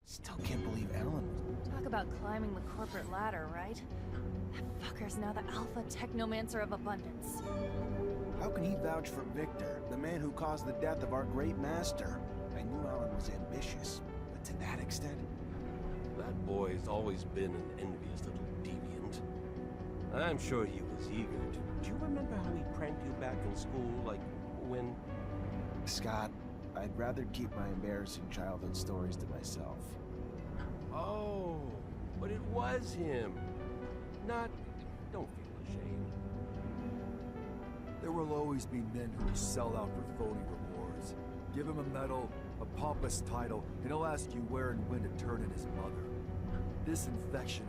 Still can't believe Alan was... Talk about climbing the corporate ladder, right? That fucker's now the alpha technomancer of abundance. How can he vouch for Victor, the man who caused the death of our great master? I knew Alan was ambitious, but to that extent? That boy's always been an envious little deviant. I'm sure he was eager to... Do you remember how he pranked you back in school, like, when... Scott, I'd rather keep my embarrassing childhood stories to myself. Oh, but it was him. Not... Don't feel ashamed. There will always be men who will sell out for phony rewards. Give him a medal, a pompous title, and he'll ask you where and when to turn in his mother. This infection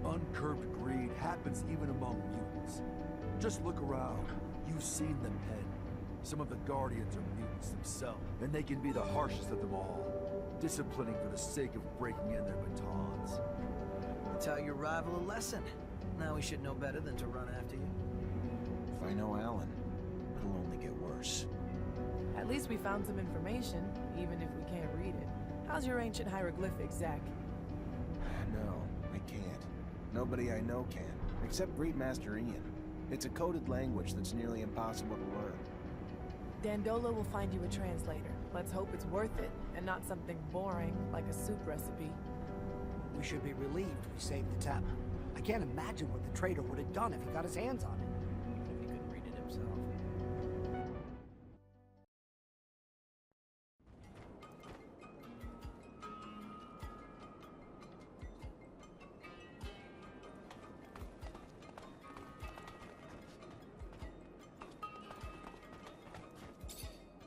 of uncurbed greed happens even among mutants. Just look around. You've seen them head. Some of the Guardians are mutants themselves, and they can be the harshest of them all, disciplining for the sake of breaking in their batons. Tell your rival a lesson. Now we should know better than to run after you. If I know Alan, it'll only get worse. At least we found some information, even if we can't read it. How's your ancient hieroglyphics, Zach? No, I can't. Nobody I know can, except Great Master Ian. It's a coded language that's nearly impossible to learn. Dandolo will find you a translator. Let's hope it's worth it, and not something boring, like a soup recipe. We should be relieved we saved the tablet. I can't imagine what the traitor would have done if he got his hands on it. Even if he couldn't read it himself.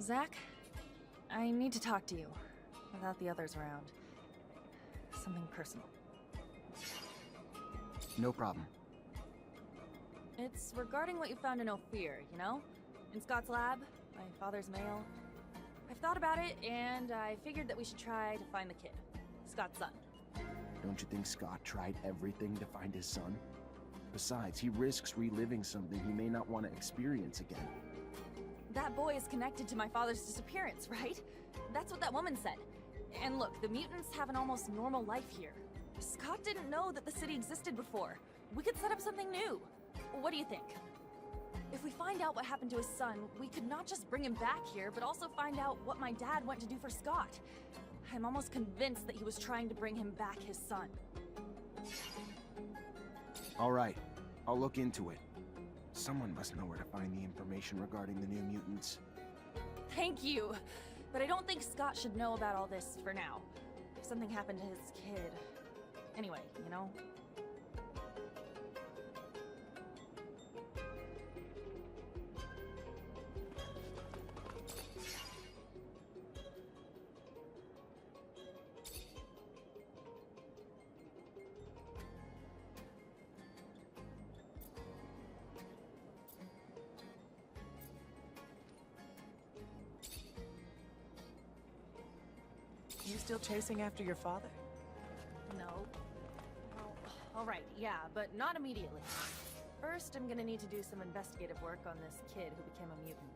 Zach, I need to talk to you, without the others around. Something personal. No problem. It's regarding what you found in Ophir, you know? In Scott's lab, my father's mail. I've thought about it, and I figured that we should try to find the kid. Scott's son. Don't you think Scott tried everything to find his son? Besides, he risks reliving something he may not want to experience again. That boy is connected to my father's disappearance, right? That's what that woman said. And look, the mutants have an almost normal life here. Scott didn't know that the city existed before. We could set up something new. What do you think? If we find out what happened to his son, we could not just bring him back here, but also find out what my dad went to do for Scott. I'm almost convinced that he was trying to bring him back his son. All right, I'll look into it. Someone must know where to find the information regarding the new mutants. Thank you! But I don't think Scott should know about all this for now. If something happened to his kid... Anyway, you know? You still chasing after your father? No. Well, alright, yeah, but not immediately. First, I'm gonna need to do some investigative work on this kid who became a mutant.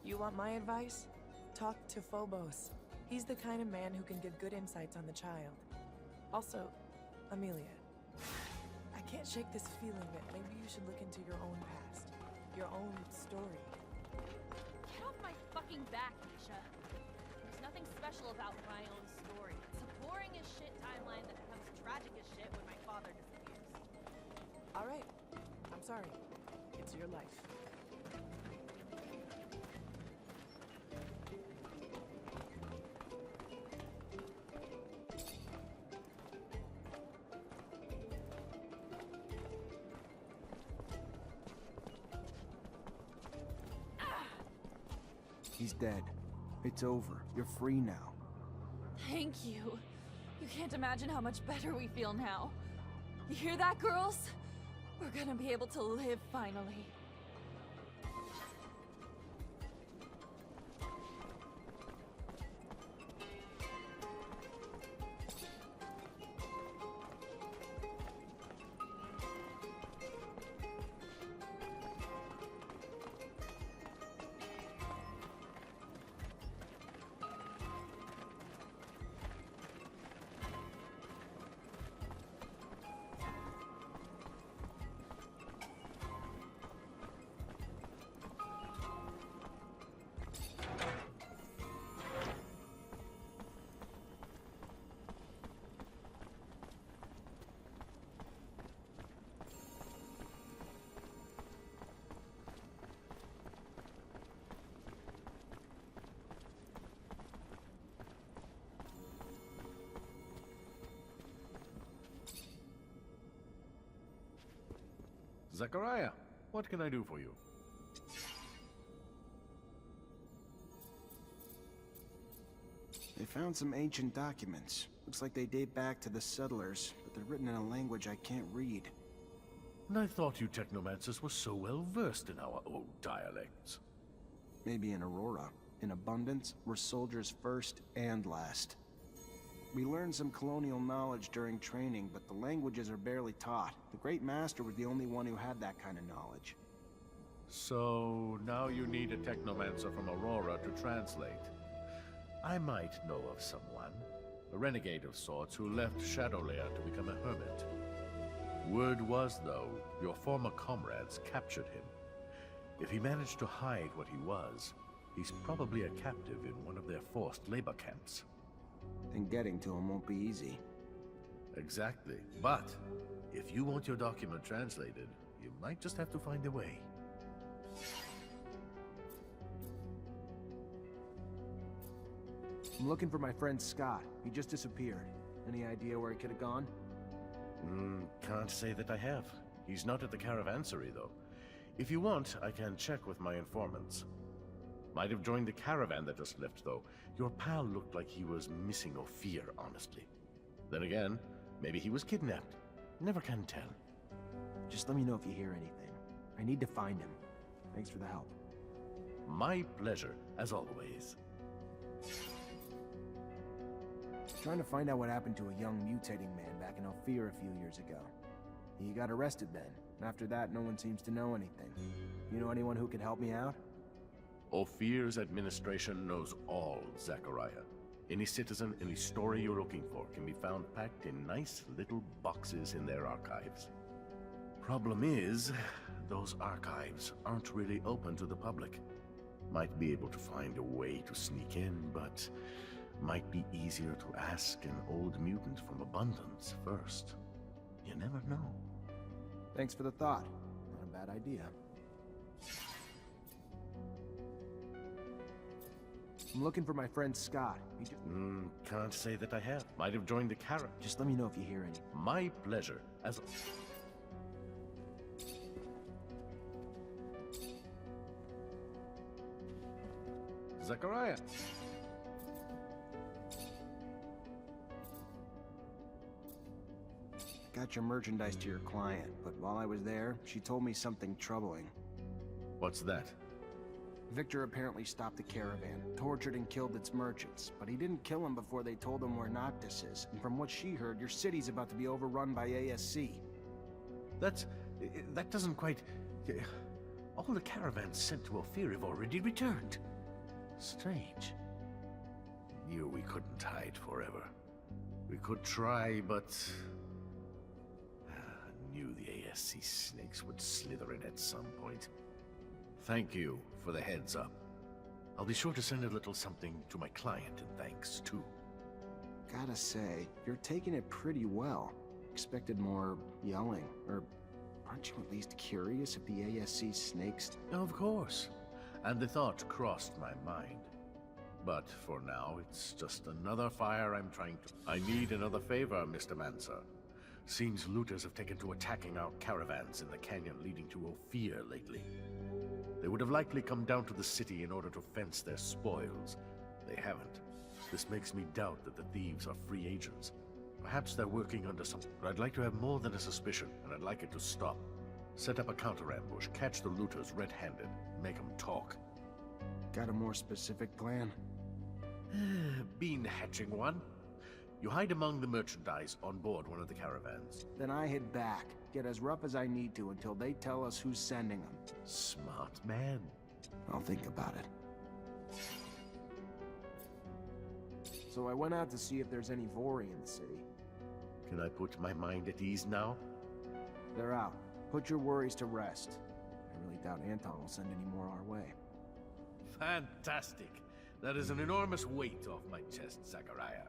You want my advice? Talk to Phobos. He's the kind of man who can give good insights on the child. Also, Amelia, I can't shake this feeling that maybe you should look into your own past. Your own story. Get off my fucking back, Nisha. There's nothing special about my own story. It's a boring as shit timeline that becomes tragic as shit when my father disappears. All right. I'm sorry. It's your life. He's dead. It's over. You're free now. Thank you. You can't imagine how much better we feel now. You hear that, girls? We're gonna be able to live finally. Zachariah, what can I do for you? They found some ancient documents. Looks like they date back to the settlers, but they're written in a language I can't read. And I thought you technomancers were so well versed in our old dialects. Maybe in Aurora. In Abundance, we're soldiers first and last. We learned some colonial knowledge during training, but the languages are barely taught. The Great Master was the only one who had that kind of knowledge. So, now you need a technomancer from Aurora to translate. I might know of someone, a renegade of sorts who left Shadowlayer to become a hermit. Word was, though, your former comrades captured him. If he managed to hide what he was, he's probably a captive in one of their forced labor camps. And getting to him won't be easy. Exactly. But if you want your document translated, you might just have to find a way. I'm looking for my friend Scott. He just disappeared. Any idea where he could have gone? Can't say that I have. He's not at the caravansary, though. If you want, I can check with my informants. Might have joined the caravan that just left, though. Your pal looked like he was missing Ophir, honestly. Then again, maybe he was kidnapped. Never can tell. Just let me know if you hear anything. I need to find him. Thanks for the help. My pleasure, as always. Trying to find out what happened to a young mutating man back in Ophir a few years ago. He got arrested then. After that, no one seems to know anything. You know anyone who could help me out? Ophir's administration knows all, Zachariah. Any citizen, any story you're looking for can be found packed in nice little boxes in their archives. Problem is, those archives aren't really open to the public. Might be able to find a way to sneak in, but might be easier to ask an old mutant from Abundance first. You never know. Thanks for the thought. Not a bad idea. I'm looking for my friend Scott. He just... Can't say that I have. Might have joined the caravan. Just let me know if you hear any. My pleasure, as... Zachariah. Got your merchandise to your client, but while I was there, she told me something troubling. What's that? Victor apparently stopped the caravan, tortured and killed its merchants, but he didn't kill them before they told him where Noctis is, and from what she heard, your city's about to be overrun by ASC. That doesn't quite... All the caravans sent to Ophir have already returned. Strange. Knew we couldn't hide forever. We could try, but... Knew the ASC snakes would slither in at some point. Thank you for the heads up. I'll be sure to send a little something to my client in thanks, too. Gotta say, you're taking it pretty well. Expected more yelling, or aren't you at least curious if the ASC snakes... Of course. And the thought crossed my mind. But for now, it's just another fire I'm trying to... I need another favor, Mr. Manser. Seems looters have taken to attacking our caravans in the canyon leading to Ophir lately. They would have likely come down to the city in order to fence their spoils. They haven't. This makes me doubt that the thieves are free agents. Perhaps they're working under some... But I'd like to have more than a suspicion, and I'd like it to stop. Set up a counter-ambush, catch the looters red-handed, make them talk. Got a more specific plan? Been hatching one. You hide among the merchandise on board one of the caravans. Then I head back, get as rough as I need to until they tell us who's sending them. Smart man. I'll think about it. So I went out to see if there's any Vori in the city. Can I put my mind at ease now? They're out. Put your worries to rest. I really doubt Anton will send any more our way. Fantastic. That is an enormous weight off my chest, Zachariah.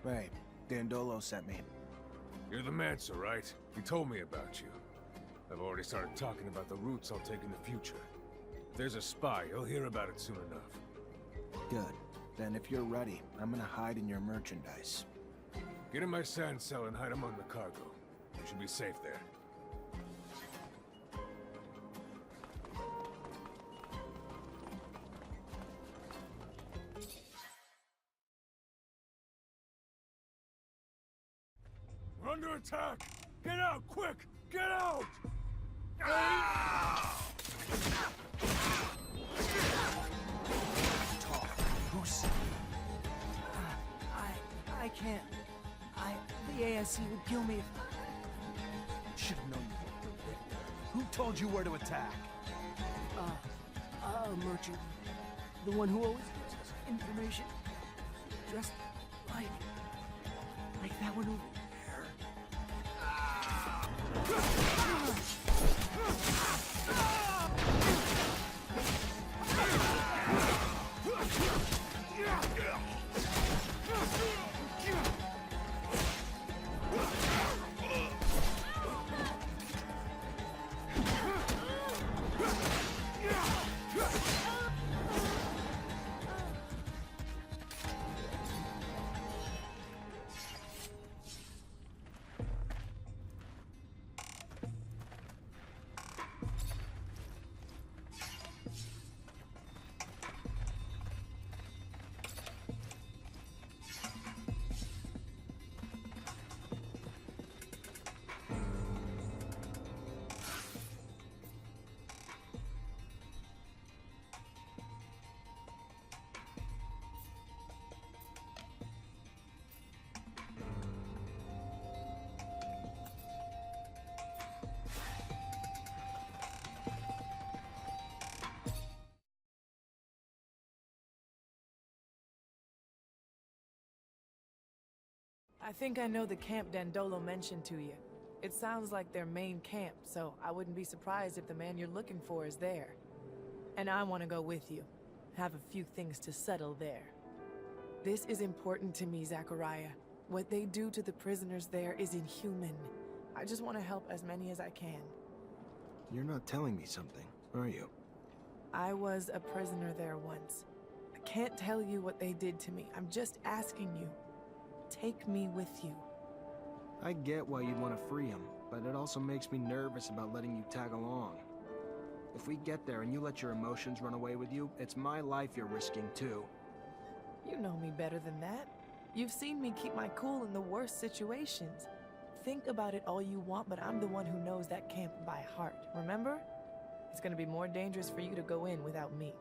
Right. Dandolo sent me. You're the Mancer, right? He told me about you. I've already started talking about the routes I'll take in the future. If there's a spy, he'll hear about it soon enough. Good. Then if you're ready, I'm gonna hide in your merchandise. Get in my sand cell and hide among the cargo. You should be safe there. We're under attack! Get out, quick! Get out! Who's... I can't. The ASC would kill me if... Should have known you weren't the victor. Who told you where to attack? A merchant. The one who always gives us information. Just like that one over there. I think I know the camp Dandolo mentioned to you. It sounds like their main camp, so I wouldn't be surprised if the man you're looking for is there. And I want to go with you. Have a few things to settle there. This is important to me, Zachariah. What they do to the prisoners there is inhuman. I just want to help as many as I can. You're not telling me something, are you? I was a prisoner there once. I can't tell you what they did to me. I'm just asking you. Take me with you. I get why you'd want to free him, but it also makes me nervous about letting you tag along. If we get there and you let your emotions run away with you, it's my life you're risking too. You know me better than that. You've seen me keep my cool in the worst situations. Think about it all you want, but I'm the one who knows that camp by heart, remember? It's gonna be more dangerous for you to go in without me.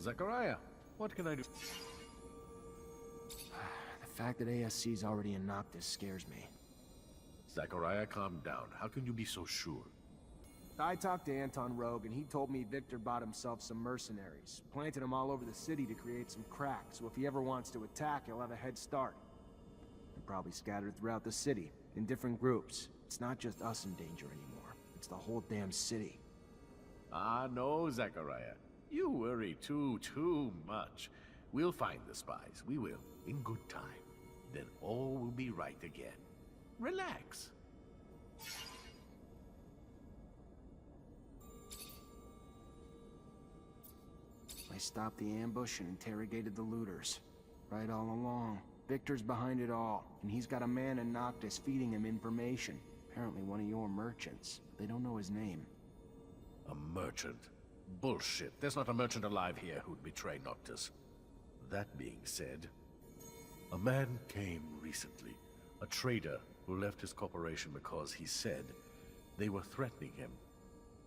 Zachariah, what can I do? The fact that ASC's already in Noctis scares me. Zachariah, calm down. How can you be so sure? I talked to Anton Rogue, and he told me Victor bought himself some mercenaries, planted them all over the city to create some cracks, so if he ever wants to attack, he'll have a head start. They're probably scattered throughout the city, in different groups. It's not just us in danger anymore. It's the whole damn city. Ah, no, Zachariah. You worry too much. We'll find the spies. We will, in good time. Then all will be right again. Relax. I stopped the ambush and interrogated the looters. Right all along. Victor's behind it all, and he's got a man in Noctis feeding him information. Apparently one of your merchants. They don't know his name. A merchant? Bullshit. There's not a merchant alive here who'd betray Noctis. That being said, a man came recently. A trader who left his corporation because he said they were threatening him.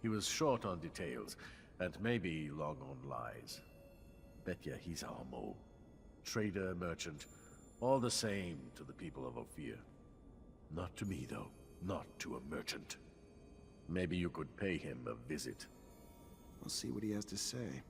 He was short on details, and maybe long on lies. Bet ya he's our mole. Trader, merchant, all the same to the people of Ophir. Not to me, though. Not to a merchant. Maybe you could pay him a visit. We'll see what he has to say.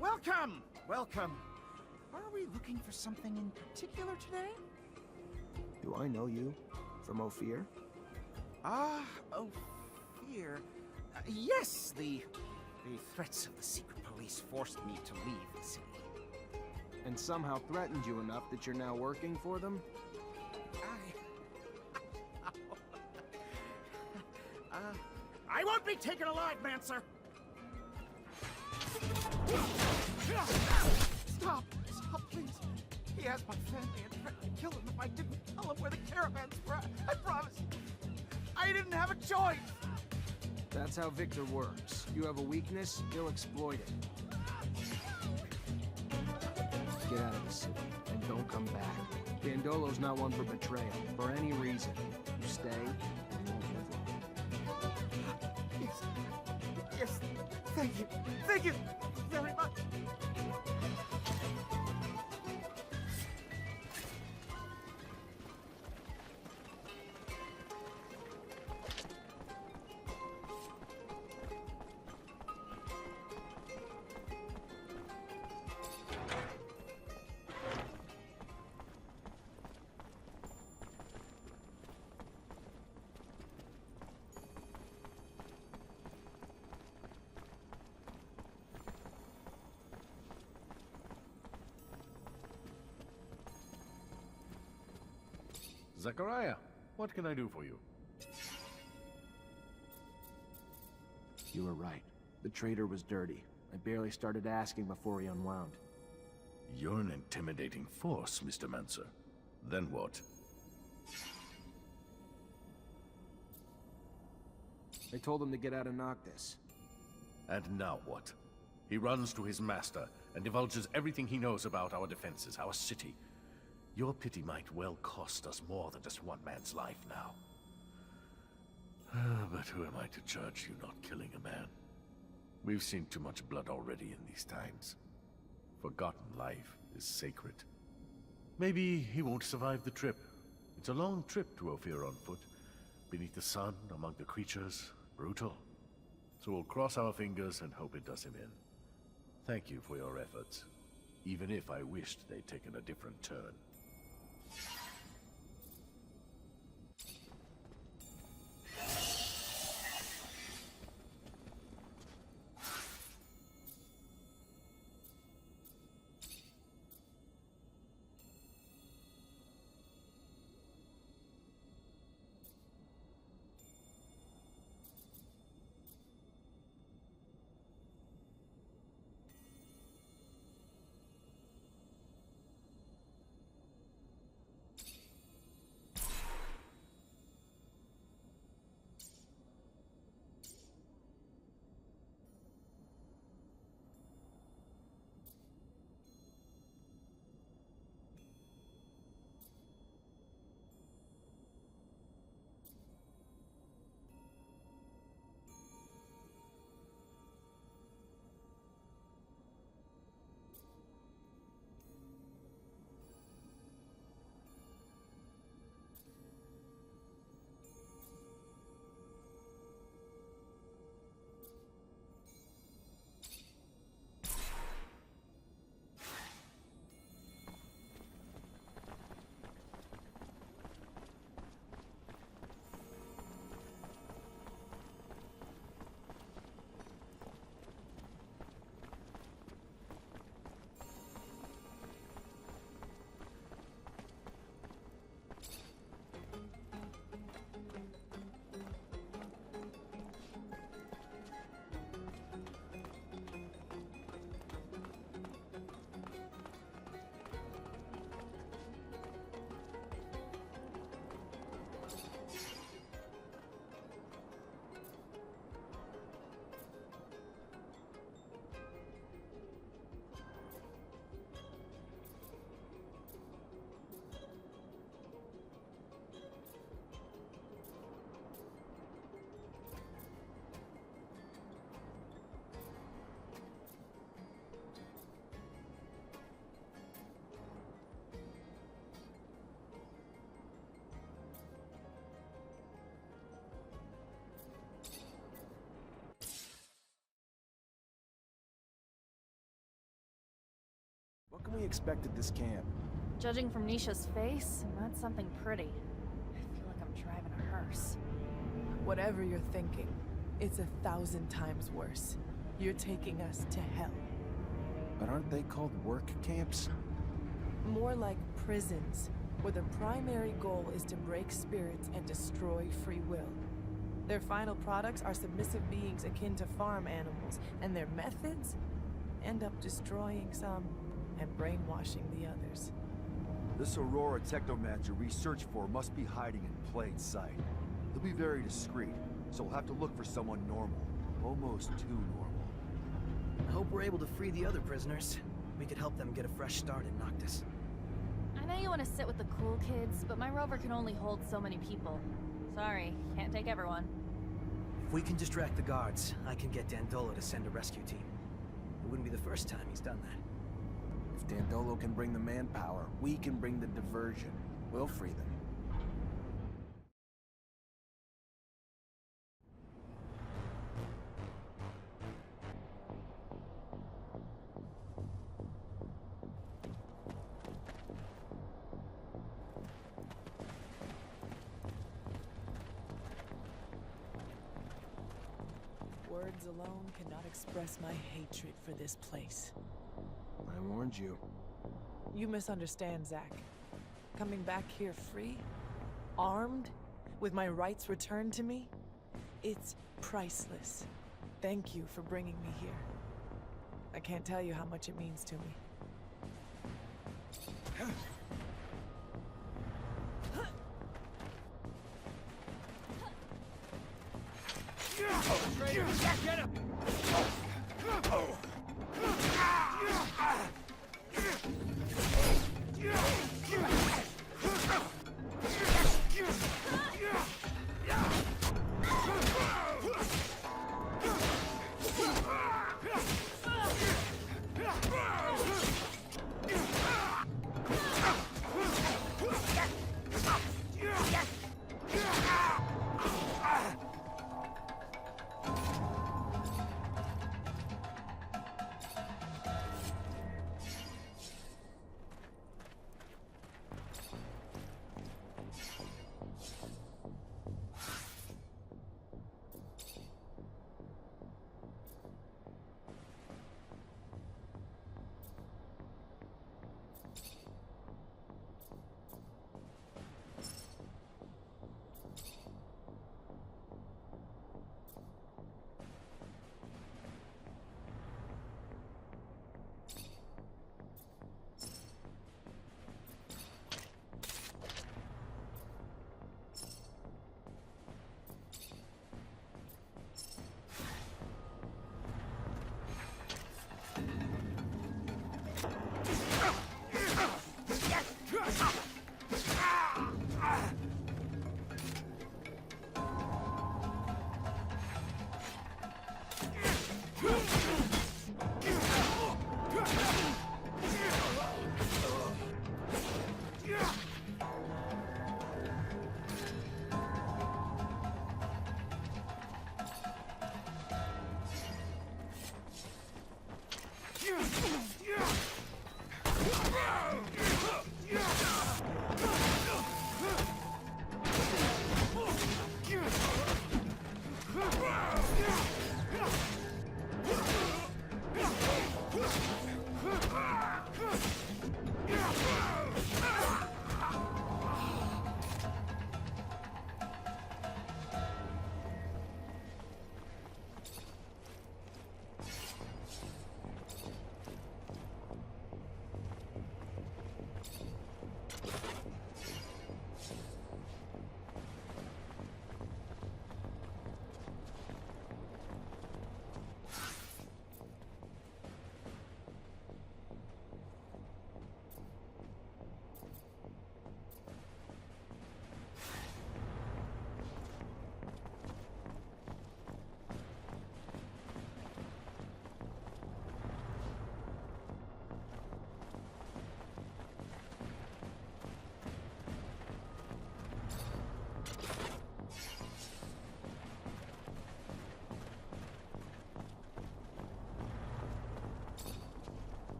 Welcome! Welcome. Are we looking for something in particular today? Do I know you? From Ophir? Ophir. Yes, the threats of the secret police forced me to leave the city. And somehow threatened you enough that you're now working for them? I won't be taken alive, Mancer! Stop! Stop, please! He has my family and threatened to kill him if I didn't tell him where the caravans were. I promise! I didn't have a choice! That's how Victor works. You have a weakness, he'll exploit it. Get out of the city, and don't come back. Bandolo's not one for betrayal, for any reason. You stay, and you won't live long. Yes. Yes. Thank you. Thank you very much. Zachariah, what can I do for you? You were right. The trader was dirty. I barely started asking before he unwound. You're an intimidating force, Mr. Mancer. Then what? I told him to get out of Noctis. And now what? He runs to his master and divulges everything he knows about our defenses, our city. Your pity might well cost us more than just one man's life now. But who am I to judge you not killing a man? We've seen too much blood already in these times. Forgotten life is sacred. Maybe he won't survive the trip. It's a long trip to Ophir on foot. Beneath the sun, among the creatures, brutal. So we'll cross our fingers and hope it does him in. Thank you for your efforts, even if I wished they'd taken a different turn. What can we expect at this camp? Judging from Nisha's face, not something pretty. I feel like I'm driving a hearse. Whatever you're thinking, it's 1,000 times worse. You're taking us to hell. But aren't they called work camps? More like prisons, where the primary goal is to break spirits and destroy free will. Their final products are submissive beings akin to farm animals, and their methods end up destroying some and brainwashing the others. This Aurora Technomancer we search for must be hiding in plain sight. He'll be very discreet, so we'll have to look for someone normal. Almost too normal. I hope we're able to free the other prisoners. We could help them get a fresh start in Noctis. I know you want to sit with the cool kids, but my rover can only hold so many people. Sorry, can't take everyone. If we can distract the guards, I can get Dandolo to send a rescue team. It wouldn't be the first time he's done that. If Dandolo can bring the manpower, we can bring the diversion. We'll free them. Words alone cannot express my hatred for this place. I warned you. You misunderstand, Zach. Coming back here free, armed, with my rights returned to me, it's priceless. Thank you for bringing me here. I can't tell you how much it means to me. Get him!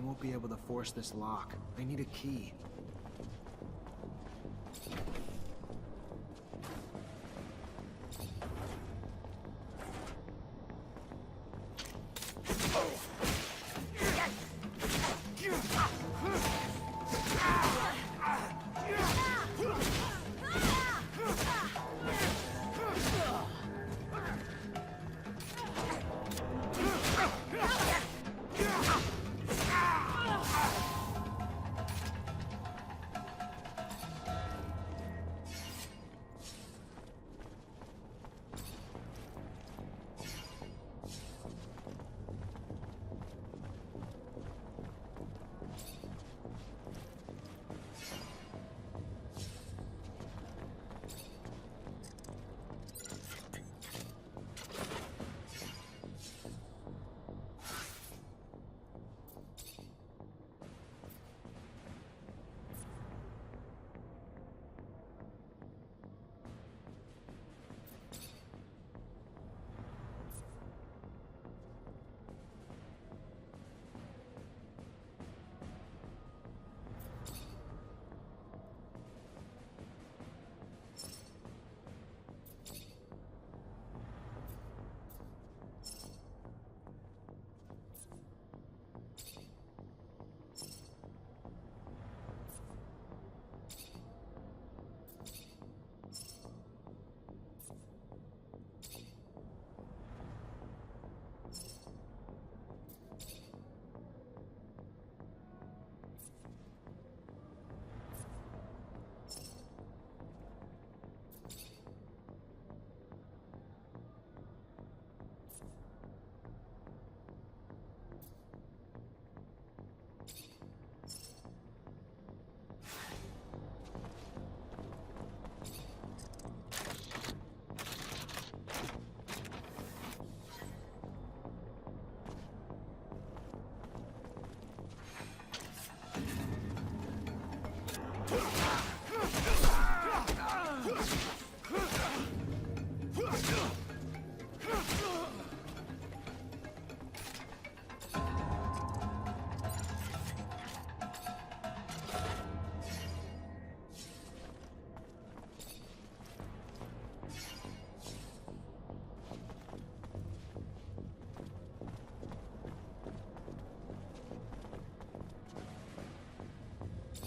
won't be able to force this lock. I need a key.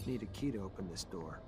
Need a key to open this door.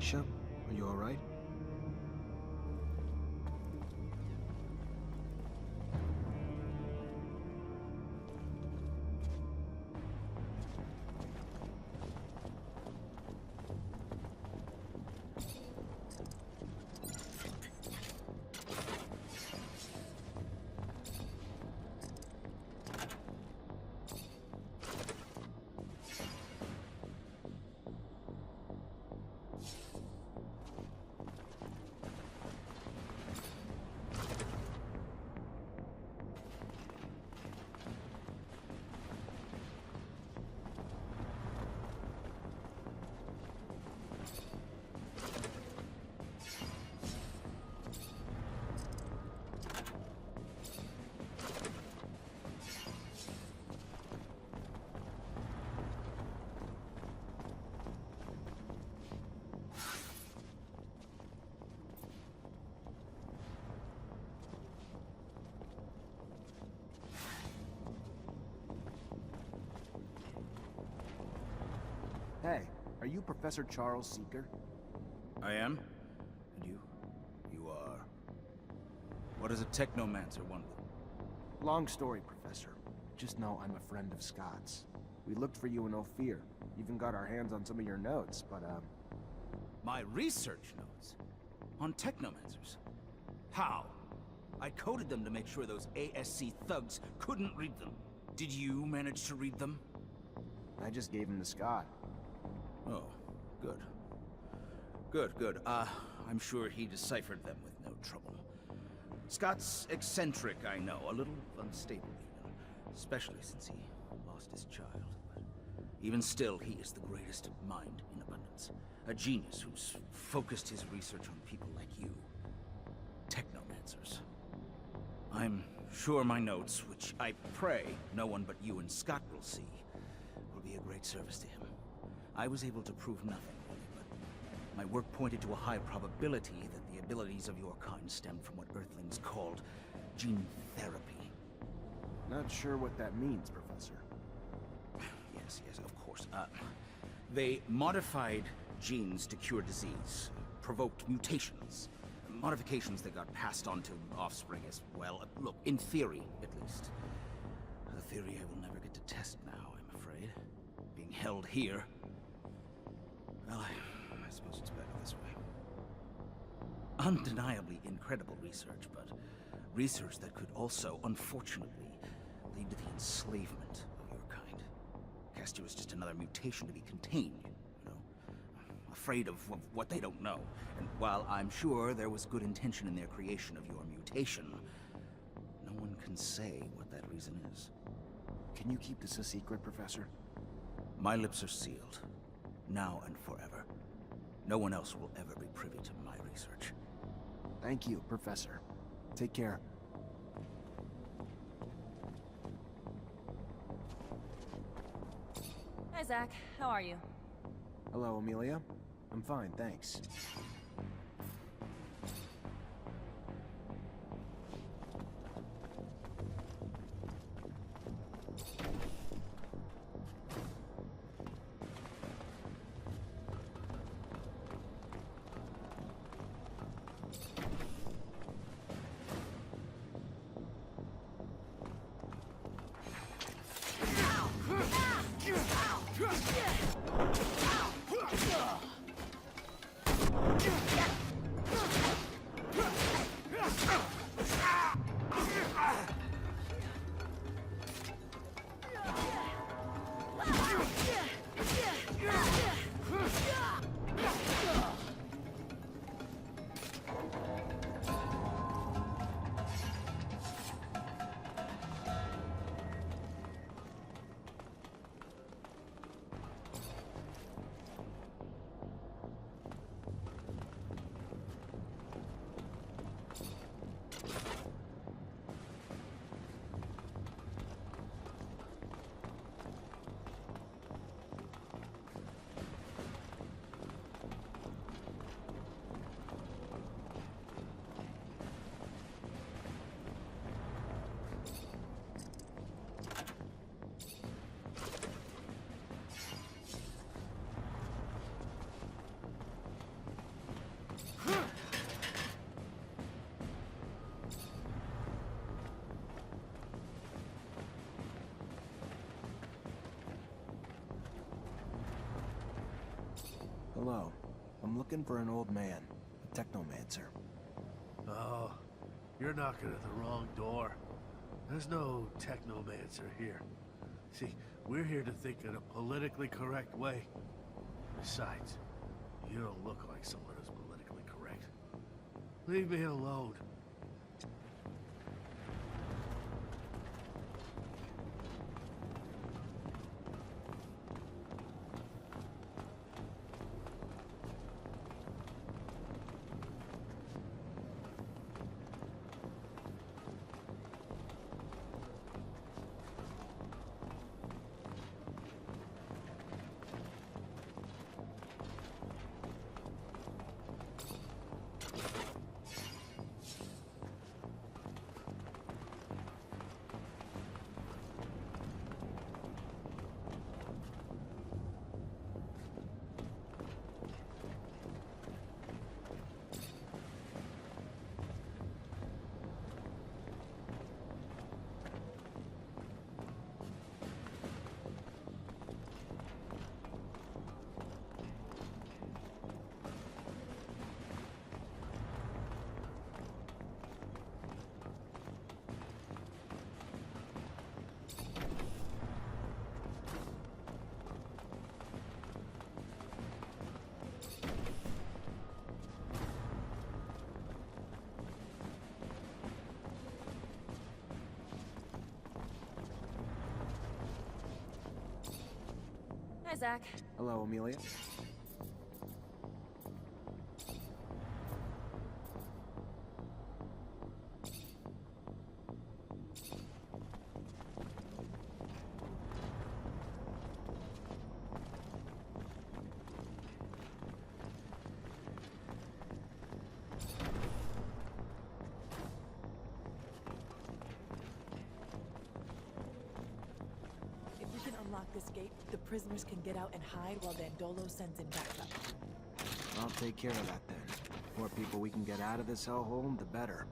Aisha, are you alright? Hey, are you Professor Charles Seeker? I am? And you? You are... What does a Technomancer want with you? Long story, Professor. Just know I'm a friend of Scott's. We looked for you in Ophir. Even got our hands on some of your notes, but, My research notes? On Technomancers? How? I coded them to make sure those ASC thugs couldn't read them. Did you manage to read them? I just gave him to Scott. Oh, good. Good. I'm sure he deciphered them with no trouble. Scott's eccentric, I know, a little unstable even, especially since he lost his child. But even still, he is the greatest mind in abundance. A genius who's focused his research on people like you. Technomancers. I'm sure my notes, which I pray no one but you and Scott will see, will be a great service to him. I was able to prove nothing, really, but my work pointed to a high probability that the abilities of your kind stemmed from what Earthlings called gene therapy. Not sure what that means, Professor. Yes, of course. They modified genes to cure disease, provoked mutations, modifications that got passed on to offspring as well. Look, in theory, at least. A theory I will never get to test now, I'm afraid. Being held here. Well, I suppose it's better this way. Undeniably incredible research, but research that could also, unfortunately, lead to the enslavement of your kind. Cast you as just another mutation to be contained, you know? Afraid of what they don't know. And while I'm sure there was good intention in their creation of your mutation, no one can say what that reason is. Can you keep this a secret, Professor? My lips are sealed. Now and forever. No one else will ever be privy to my research. Thank you, Professor. Take care. Hi, Zach. How are you? Hello, Amelia. I'm fine, thanks. Hello. I'm looking for an old man, a technomancer. Oh, you're knocking at the wrong door. There's no technomancer here. See, we're here to think in a politically correct way. Besides, you don't look like someone who's politically correct. Leave me alone. Hi, Zach. Hello, Amelia. If we can unlock this gate, the prisoners can get out and hide while Dandolo sends in backup. I'll take care of that then. The more people we can get out of this hellhole, the better.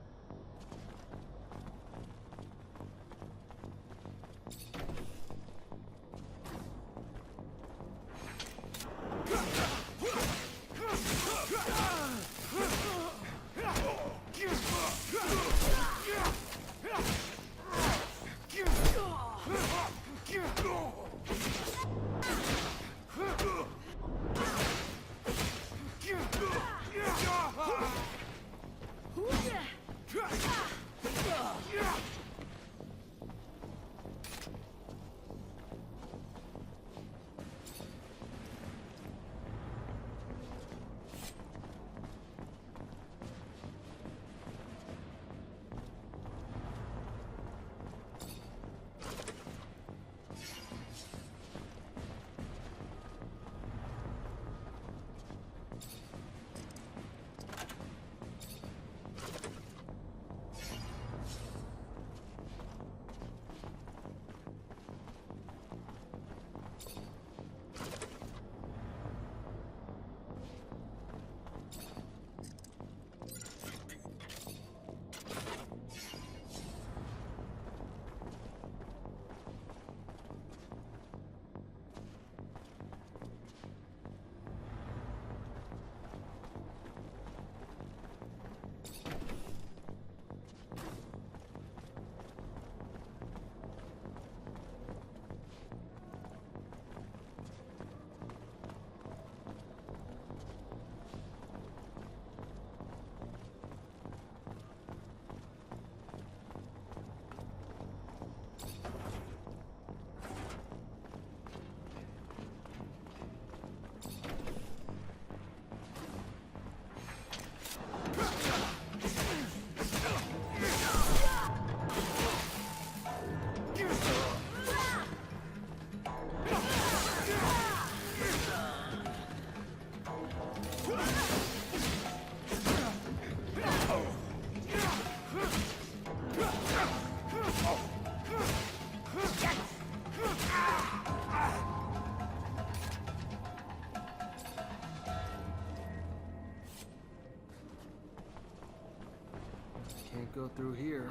Can't go through here.